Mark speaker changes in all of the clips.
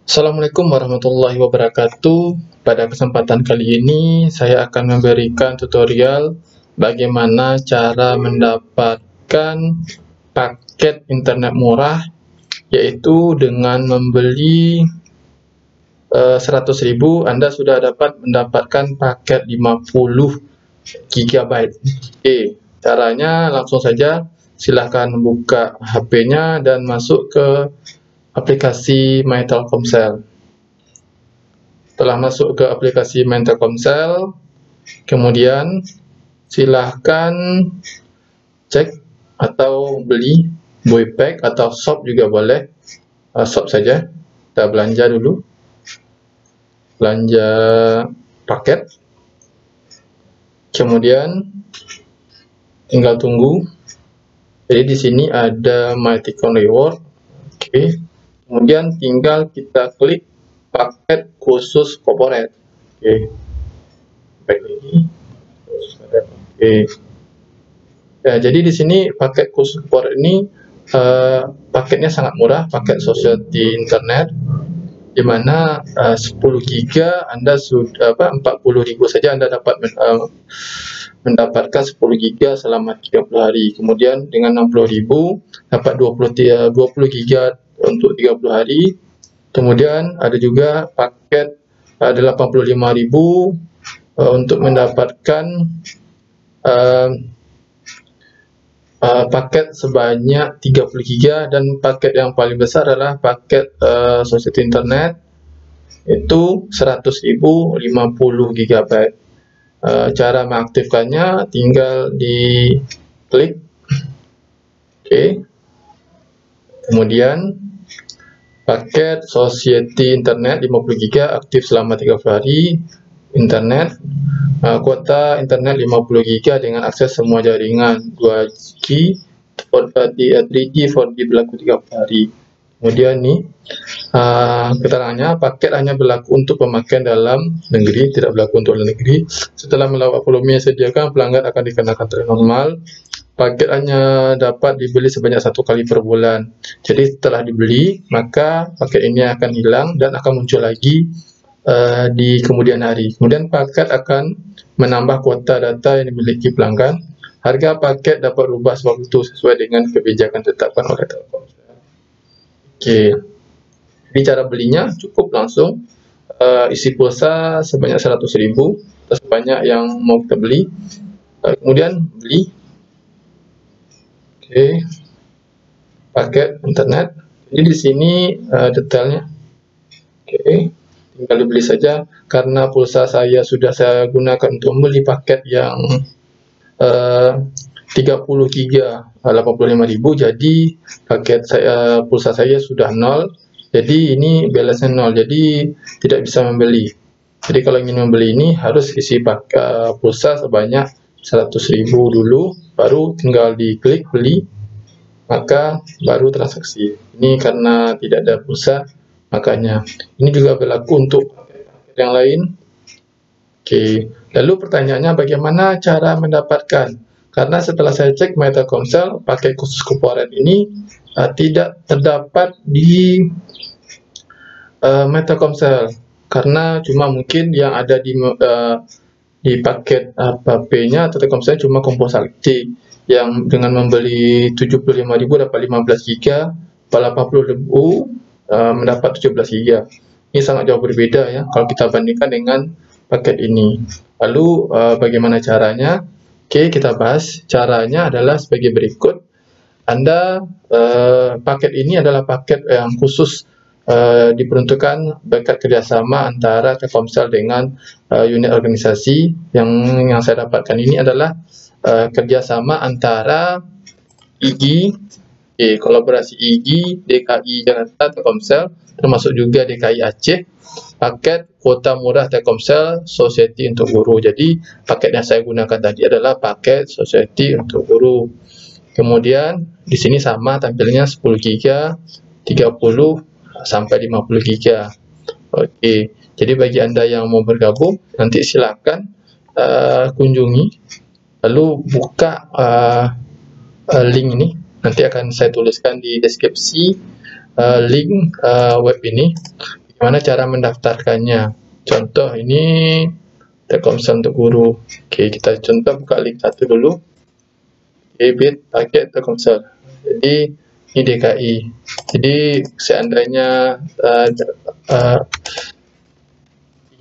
Speaker 1: Assalamualaikum warahmatullahi wabarakatuh. Pada kesempatan kali ini, saya akan memberikan tutorial bagaimana cara mendapatkan paket internet murah, yaitu dengan membeli 100.000, Anda sudah dapat mendapatkan paket 50 GB. Oke, caranya langsung saja. Silahkan buka HP-nya dan masuk ke aplikasi My Telkomsel. Setelah masuk ke aplikasi My Telkomsel, kemudian silahkan cek atau beli buy pack atau shop juga boleh. Shop saja, kita belanja dulu, belanja paket, kemudian tinggal tunggu. Jadi di sini ada My Telkom Reward. Oke. Kemudian tinggal kita klik paket khusus corporate. Oke. Baik lagi. Oke. Ya, jadi di sini paket khusus corporate ini paketnya sangat murah, paket society internet, di mana 10 GB Anda sudah 40.000 saja Anda dapat mendapatkan 10 GB selama 30 hari. Kemudian dengan 60.000 dapat 20 GB untuk 30 hari. Kemudian ada juga paket 85.000 untuk mendapatkan paket sebanyak 30 GB, dan paket yang paling besar adalah paket society internet, itu 100.000 50 GB. Cara mengaktifkannya tinggal di klik. Oke. Kemudian paket society internet 50 GB aktif selama 30 hari. Internet kuota internet 50 GB dengan akses semua jaringan, 2G 3G 4G berlaku 30 hari. Kemudian nih keterangannya, paket hanya berlaku untuk pemakaian dalam negeri, tidak berlaku untuk luar negeri. Setelah melewati volume yang disediakan, pelanggan akan dikenakan tarif normal. Paket hanya dapat dibeli sebanyak 1 kali per bulan. Jadi setelah dibeli, maka paket ini akan hilang dan akan muncul lagi di kemudian hari. Kemudian paket akan menambah kuota data yang dimiliki pelanggan. Harga paket dapat berubah sewaktu sesuai dengan kebijakan ditetapkan oleh Telkomsel. Oke, jadi cara belinya cukup langsung isi pulsa sebanyak 100.000 atau sebanyak yang mau kita beli. Kemudian beli. Oke, paket internet. Jadi di sini detailnya. Oke, tinggal dibeli saja. Karena pulsa saya sudah saya gunakan untuk membeli paket yang 30 GB 85.000, jadi paket pulsa saya sudah 0, jadi ini balance-nya 0, jadi tidak bisa membeli. Jadi kalau ingin membeli ini harus isi pulsa sebanyak 100.000 dulu, baru tinggal diklik beli, maka baru transaksi. Ini karena tidak ada pulsa, makanya. Ini juga berlaku untuk paket yang lain. Oke, lalu pertanyaannya bagaimana cara mendapatkan? Karena setelah saya cek My Telkomsel, paket khusus corporate ini tidak terdapat di My Telkomsel, karena cuma mungkin yang ada di paket HP-nya atau Telkomsel cuma Kompo Sakti, yang dengan membeli 75.000 dapat 15 GB, 80.000 mendapat 17 GB. Ini sangat jauh berbeda ya kalau kita bandingkan dengan paket ini. Lalu bagaimana caranya? Oke, kita bahas. Caranya adalah sebagai berikut. Anda paket ini adalah paket yang khusus diperuntukkan berkat kerjasama antara Telkomsel dengan unit organisasi. Yang saya dapatkan ini adalah kerjasama antara IGI, kolaborasi IGI, DKI Jakarta, Telkomsel, termasuk juga DKI Aceh. Paket kuota murah Telkomsel Society untuk guru. Jadi paket yang saya gunakan tadi adalah paket Society untuk guru. Kemudian di sini sama tampilnya 10 GB, 30 sampai 50 GB. Oke. Jadi bagi Anda yang mau bergabung, nanti silakan kunjungi, lalu buka link ini. Nanti akan saya tuliskan di deskripsi link web ini. Gimana cara mendaftarkannya? Contoh ini Telkomsel untuk guru. Oke, kita contoh buka link satu dulu. Bit paket Telkomsel. Jadi ini DKI. Jadi seandainya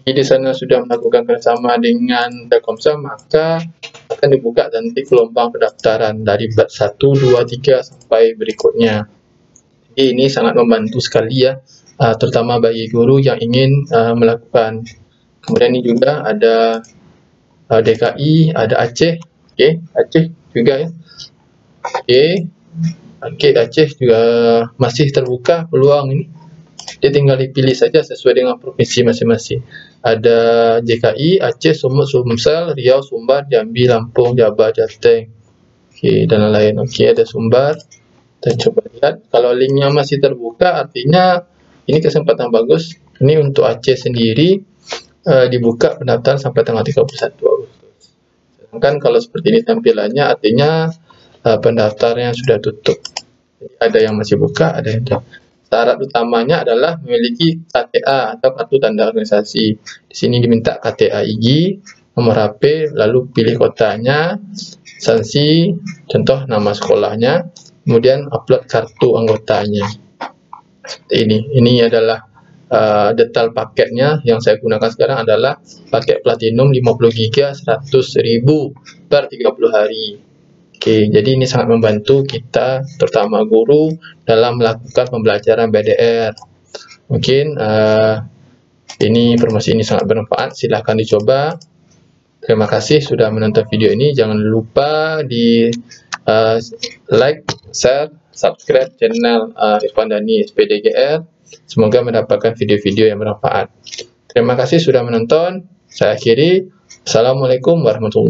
Speaker 1: di sana sudah melakukan kerjasama dengan Telkomsel, maka akan dibuka nanti gelombang pendaftaran dari batch 1, 2, 3 sampai berikutnya. Jadi ini sangat membantu sekali ya, terutama bagi guru yang ingin melakukan. Kemudian ini juga ada DKI, ada Aceh, oke, Aceh juga ya, oke, Aceh juga masih terbuka peluang ini. Dia tinggal dipilih saja sesuai dengan provinsi masing-masing. Ada JKI, Aceh, Sumut, Sumsel, Riau, Sumbar, Jambi, Lampung, Jabar, Jateng, dan lain-lain. Ada Sumbar. Kita coba lihat. Kalau linknya masih terbuka, artinya ini kesempatan bagus. Ini untuk Aceh sendiri dibuka pendaftaran sampai tanggal 31 Agustus. Sedangkan kalau seperti ini tampilannya, artinya pendaftarannya sudah tutup. Jadi ada yang masih buka, ada yang tidak. Syarat utamanya adalah memiliki KTA atau kartu tanda organisasi. Di sini diminta KTA IG, nomor HP, lalu pilih kotanya, sanksi, contoh nama sekolahnya, kemudian upload kartu anggotanya. Seperti ini. Ini adalah detail paketnya. Yang saya gunakan sekarang adalah paket Platinum 50 GB 100.000 per 30 hari. Jadi ini sangat membantu kita, terutama guru, dalam melakukan pembelajaran BDR. Mungkin informasi ini sangat bermanfaat, silahkan dicoba. Terima kasih sudah menonton video ini. Jangan lupa di like, share, subscribe channel Irfan Dhani SPDGR. Semoga mendapatkan video-video yang bermanfaat. Terima kasih sudah menonton. Saya akhiri. Assalamualaikum warahmatullahi wabarakatuh.